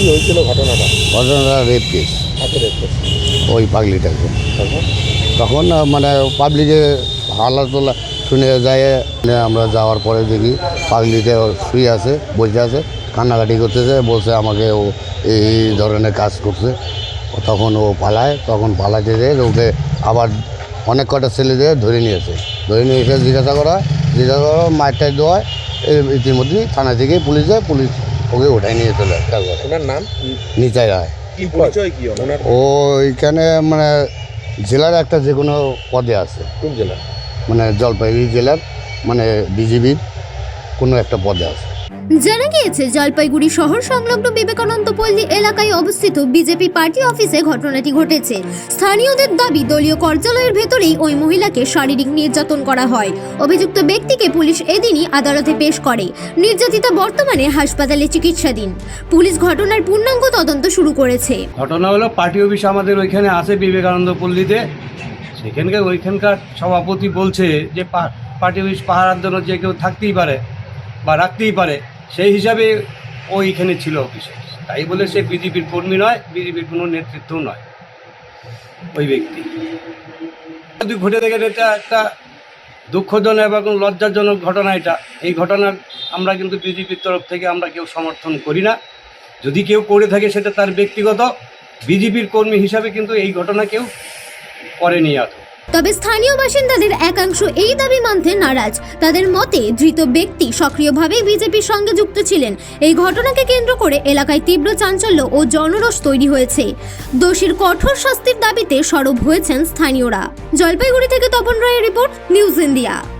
কি হয়েছিল ঘটনাটা? ঘটনাটা রেপ কেস। হাতে রেপ কেস। ওই পাগলিটাকে তারপর তখন মানে পাবলিকে হাল্লা তোলা শুনে যায়। আমরা যাওয়ার পরে দেখি পাগলিতে শুয়ে আছে, বসে আছে, কান্নাকাটি করতেছে, বলছে আমাকে ও এই ধরনের কাজ করছে। তখন ও পালায়, তখন পালাতে যেয়ে ওকে আবার অনেক কটা ছেলে দিয়ে ধরে নিয়েছে। ধরে নিয়ে এসে জিজ্ঞাসা করা মারটাই দেওয়ায় ইতিমধ্যেই থানা থেকে পুলিশ যায়, পুলিশ ওকে ওঠাই নিয়ে চলে আসে। ওনার নাম নিচাই রায়। কি পরিচয় কি ওনার? ও এইখানে মানে জেলার একটা যে কোনো পদে আছে, কোন জেলা? মানে জলপাইগুড়ি জেলার মানে বিজেপির কোনো একটা পদে আছে। জানা গিয়েছে জলপাইগুড়ি শহর সংলগ্ন বিবেকানন্দ পল্লী এলাকায় অবস্থিত বিজেপি পার্টি অফিসে ঘটনাটি ঘটেছে। স্থানীয়দের দাবি দলীয় কার্যালয়ের ভেতরেই ওই মহিলাকে শারীরিক নির্যাতন করা হয়। অভিযুক্ত ব্যক্তিকে পুলিশ এদিনই আদালতে পেশ করে। নির্যাতিতা বর্তমানে হাসপাতালে চিকিৎসাধীন। পুলিশ ঘটনার পূর্ণাঙ্গ তদন্ত শুরু করেছে। ঘটনা হলো পার্টি অফিস আমাদের ওইখানে আছে বিবেকানন্দ পল্লীতে। ওইখানকার সভাপতি বলছে যে পার্টি অফিস পাহারার জন্য যে কেউ থাকতেই পারে বা রাখতেই পারে, সেই হিসাবে ওইখানে ছিল অফিসে। তাই বলে সে বিজেপির কর্মী নয়, বিজেপির কোনো নেতৃত্ব নয় ওই ব্যক্তি। যদি ঘটে দেখেন এটা একটা দুঃখজনক এবং লজ্জাজনক ঘটনা। এই ঘটনার আমরা কিন্তু বিজেপির তরফ থেকে আমরা কেউ সমর্থন করি না। যদি কেউ করে থাকে সেটা তার ব্যক্তিগত। বিজেপির কর্মী হিসাবে কিন্তু এই ঘটনা কেউ করেনি। তবে স্থানীয় বাসিন্দাদের একাংশ এই দাবি মানতে নারাজ। তাদের মতে ধৃত ব্যক্তি সক্রিয়ভাবে বিজেপির সঙ্গে যুক্ত ছিলেন। এই ঘটনাকে কেন্দ্র করে এলাকায় তীব্র চাঞ্চল্য ও জনরোষ তৈরি হয়েছে। দোষীর কঠোর শাস্তির দাবিতে সরব হয়েছেন স্থানীয়রা। জলপাইগুড়ি থেকে তপন রায়ের রিপোর্ট, নিউজ ইন্ডিয়া।